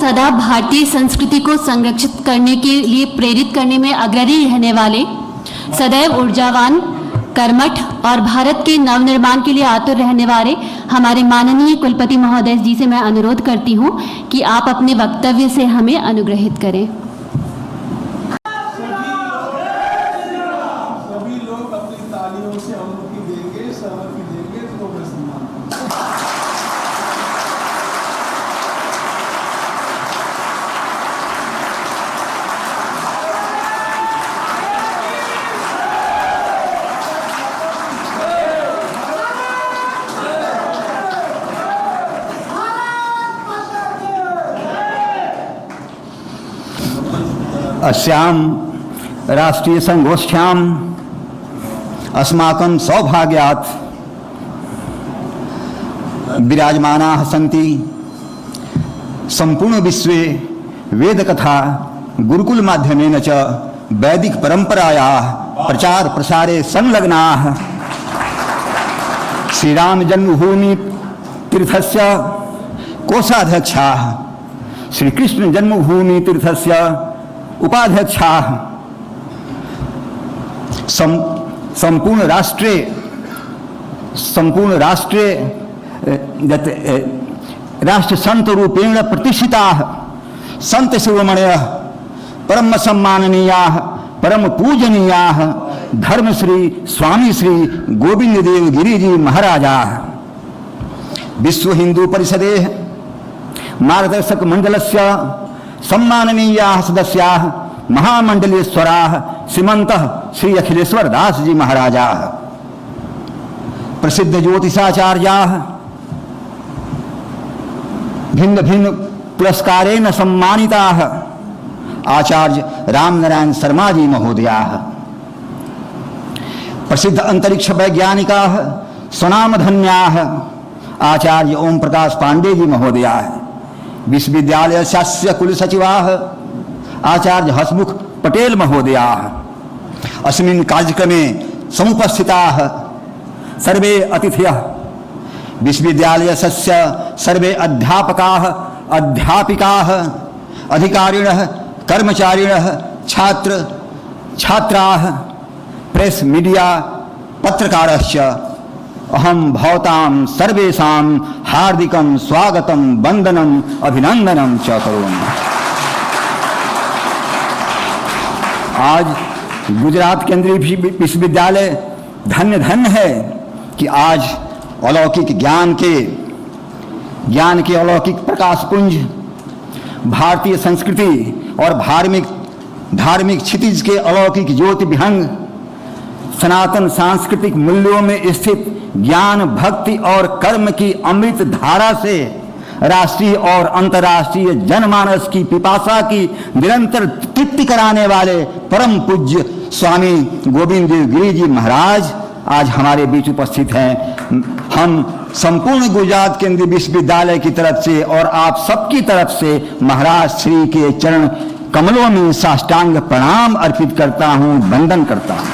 सदा भारतीय संस्कृति को संरक्षित करने के लिए प्रेरित करने में अग्रणी रहने वाले, सदैव ऊर्जावान, कर्मठ और भारत के नवनिर्माण के लिए आतुर रहने वाले हमारे माननीय कुलपति महोदय जी से मैं अनुरोध करती हूं कि आप अपने वक्तव्य से हमें अनुग्रहित करें। सभी लोग अपनी तालियों से अनुमति देंगे, सहमति देंगे तो मैं सम्मान करूंगा। अस्याम राष्ट्रीय संगोष्ठ्याम अस्माकं सौभाग्यात् विराजमानाः सन्ति। संपूर्ण विश्वे वेदकथा गुरुकुल माध्यमेन च वैदिक परंपरायाः प्रचार प्रसारे संलग्नाः। श्रीराम जन्मभूमि तीर्थस्य कोषाध्यक्षाः, श्रीकृष्ण जन्मभूमि तीर्थस्य उपाध्यक्षाः, संपूर्ण राष्ट्रे राष्ट्र संत रूपेण प्रतिष्ठिताः संत शिरोमणयः परम सम्माननीयाः परम पूजनीयाः धर्मश्री स्वामी श्री गोविंद देव गिरिजी महाराजाः, विश्व हिंदू परिषदेः मार्गदर्शक मंडलस्य सम्माननीयाः सदस्याः महामंडलेश्वराः श्रीमन्तः श्री अखिलेश्वर दास जी महाराजाः, प्रसिद्ध ज्योतिषाचार्याः, भिन्न भिन्न पुरस्कारेण सम्मानिताः आचार्य रामनारायण शर्मा जी महोदयाः, प्रसिद्ध अंतरिक्ष वैज्ञानिकाः स्वनामधन्याः आचार्य ओम प्रकाश पांडे जी महोदयाः, विश्वविद्यालय शास्य कुल सचिवाः आचार्य हसमुख पटेल महोदयाः, अस्मिन् कार्यक्रमे समुपस्थिताः सर्वे अतिथयः, विश्वविद्यालयस्य सर्वे अध्यापकाः अध्यापिकाः अधिकारिणः कर्मचारिणः छात्र छात्राः प्रेस मीडिया पत्रकारश्च अहम भवतां सर्वेषां हार्दिकं स्वागतं वंदनम अभिनंदनम च करोमि। आज गुजरात केंद्रीय विश्वविद्यालय धन्य धन्य है कि आज अलौकिक ज्ञान के अलौकिक प्रकाशपुंज, भारतीय संस्कृति और धार्मिक क्षितिज के अलौकिक ज्योति विहंग, सनातन सांस्कृतिक मूल्यों में स्थित ज्ञान भक्ति और कर्म की अमृत धारा से राष्ट्रीय और अंतर्राष्ट्रीय जनमानस की पिपासा की निरंतर तृप्ति कराने वाले परम पूज्य स्वामी गोविंद देव गिरि जी महाराज आज हमारे बीच उपस्थित हैं। हम संपूर्ण गुजरात केंद्रीय विश्वविद्यालय की तरफ से और आप सबकी तरफ से महाराज श्री के चरण कमलों में साष्टांग प्रणाम अर्पित करता हूं, वंदन करता हूं।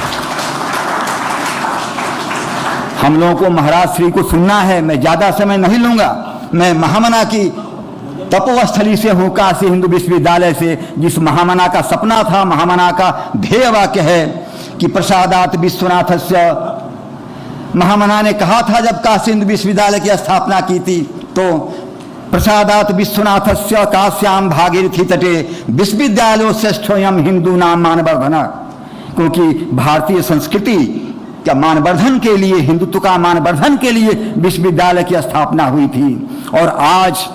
हम लोगों को महाराज श्री को सुनना है, मैं ज्यादा समय नहीं लूंगा। मैं महामना की तपोस्थली से हूं, काशी हिंदू विश्वविद्यालय से, जिस महामना का सपना था, महामना का ध्येय वाक्य है कि प्रसादात विश्वनाथस्य। महामना ने कहा था जब काशी हिंदू विश्वविद्यालय की स्थापना की थी, तो प्रसादात विश्वनाथस्य काश्याम भागीरथी तटे विश्वविद्यालय श्रेष्ठोयम हिंदू नाम मानवर्धन। क्योंकि भारतीय संस्कृति का मानवर्धन के लिए, हिंदुत्व का मानवर्धन के लिए विश्वविद्यालय की स्थापना हुई थी। और आज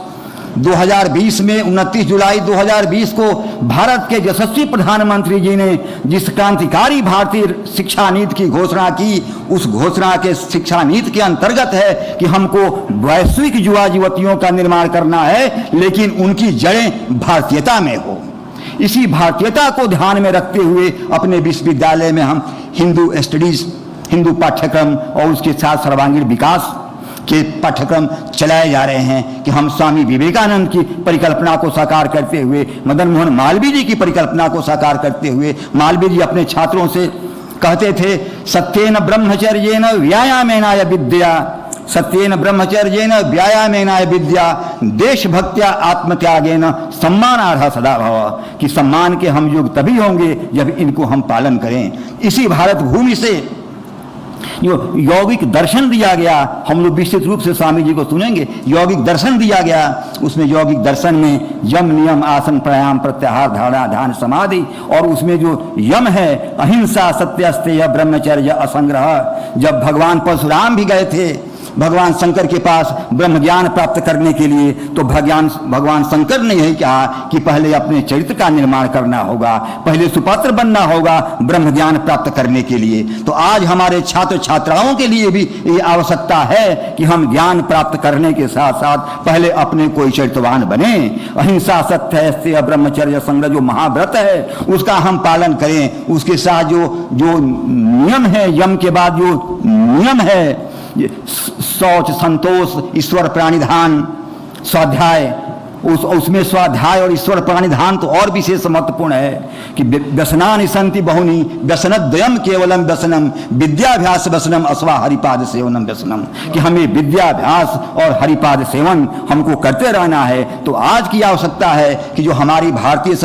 2020 में 29 जुलाई 2020 को भारत के यशस्वी प्रधानमंत्री जी ने जिस क्रांतिकारी भारतीय शिक्षा नीति की घोषणा की, उस घोषणा के शिक्षा नीति के अंतर्गत है कि हमको वैश्विक युवा युवतियों का निर्माण करना है, लेकिन उनकी जड़ें भारतीयता में हो। इसी भारतीयता को ध्यान में रखते हुए अपने विश्वविद्यालय में हम हिंदू स्टडीज, हिंदू पाठ्यक्रम और उसके साथ सर्वांगीण विकास के पाठ्यक्रम चलाए जा रहे हैं कि हम स्वामी विवेकानंद की परिकल्पना को साकार करते हुए, मदन मोहन मालवीय जी की परिकल्पना को साकार करते हुए, मालवीय जी अपने छात्रों से कहते थे, सत्येन ब्रह्मचर्येन व्यायामेन विद्या सत्येन ब्रह्मचर्येन व्यायामेन विद्या देशभक्त्या आत्मत्यागेन सम्मानार्ह सदा भव, कि सम्मान के हम योग तभी होंगे जब इनको हम पालन करें। इसी भारत भूमि से जो यौगिक दर्शन दिया गया, हम लोग विस्तृत रूप से स्वामी जी को सुनेंगे, यौगिक दर्शन दिया गया, उसमें यौगिक दर्शन में यम नियम आसन प्राणायाम प्रत्याहार धारणा ध्यान समाधि, और उसमें जो यम है अहिंसा सत्य अस्तेय ब्रह्मचर्य असंग्रह। जब भगवान परशुराम भी गए थे भगवान शंकर के पास ब्रह्म ज्ञान प्राप्त करने के लिए, तो भगवान शंकर ने यही कहा कि पहले अपने चरित्र का निर्माण करना होगा, पहले सुपात्र बनना होगा ब्रह्म ज्ञान प्राप्त करने के लिए। तो आज हमारे छात्र छात्राओं के लिए भी ये आवश्यकता है कि हम ज्ञान प्राप्त करने के साथ साथ पहले अपने कोई चरित्रवान बने। अहिंसा सत्य ब्रह्मचर्य संग्रह जो महाव्रत है उसका हम पालन करें, उसके साथ जो नियम है, यम के बाद जो नियम है शौच संतोष ईश्वर प्राणिधान स्वाध्याय, उसमें स्वाध्याय और ईश्वर प्राणिधान तो और विशेष महत्वपूर्ण है कि व्यसनानि सन्ति बहुनि व्यसनद्वयम् केवलम व्यसनम विद्याभ्यास व्यसनम अथवा हरिपाद सेवनम व्यसनम, कि हमें विद्याभ्यास और हरिपाद सेवन हमको करते रहना है। तो आज की आवश्यकता है कि जो हमारी भारतीय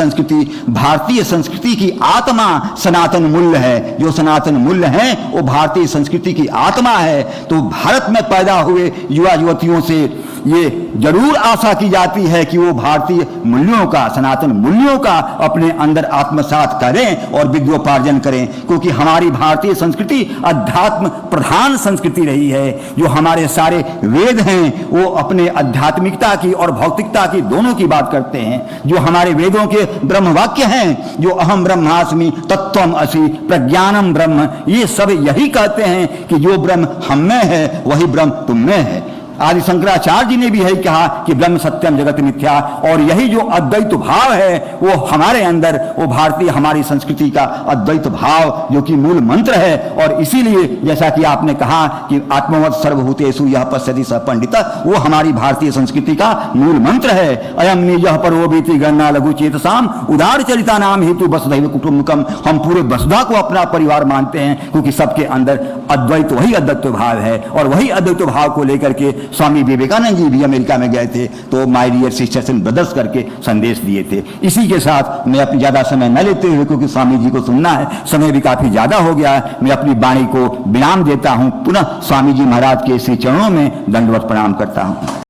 संस्कृति की आत्मा सनातन मूल्य है, जो सनातन मूल्य है वो भारतीय संस्कृति की आत्मा है। तो भारत में पैदा हुए युवा युवतियों से ये जरूर आशा की जाती है कि वो भारतीय मूल्यों का, सनातन मूल्यों का अपने अंदर आत्मसात करें और विद्योपार्जन करें, क्योंकि हमारी भारतीय संस्कृति अध्यात्म प्रधान संस्कृति रही है। जो हमारे सारे वेद हैं वो अपने आध्यात्मिकता की और भौतिकता की दोनों की बात करते हैं। जो हमारे वेदों के ब्रह्म वाक्य हैं, जो अहम ब्रह्मास्मि तत्त्वम असि प्रज्ञानम ब्रह्म, ये सब यही कहते हैं कि जो ब्रह्म हम में है वही ब्रह्म तुम में है। आदि शंकराचार्य जी ने भी यही कहा कि ब्रह्म सत्यम जगत मिथ्या, और यही जो अद्वैत भाव है वो हमारे अंदर, वो भारतीय हमारी संस्कृति का अद्वैत भाव जो कि मूल मंत्र है। और इसीलिए जैसा कि आपने कहा कि आत्मवत् सर्वभूतेषु यः पश्यति स पंडितः, वो हमारी भारतीय संस्कृति का मूल मंत्र है। अयम निजः परो भीति गणना लघु चेतसाम उदार चरिता नाम हेतु वसुधैव कुटुम्बकम। हम पूरे वसुधा को अपना परिवार मानते हैं, क्योंकि सबके अंदर अद्वैत वही अद्वैत भाव है। और वही अद्वैत भाव को लेकर के स्वामी विवेकानंद जी भी अमेरिका में गए थे, तो my dear sisters and brothers करके संदेश दिए थे। इसी के साथ मैं अपनी ज्यादा समय न लेते हुए, क्योंकि स्वामी जी को सुनना है, समय भी काफी ज्यादा हो गया है, मैं अपनी वाणी को विराम देता हूं। पुनः स्वामी जी महाराज के श्री चरणों में दंडवत प्रणाम करता हूं।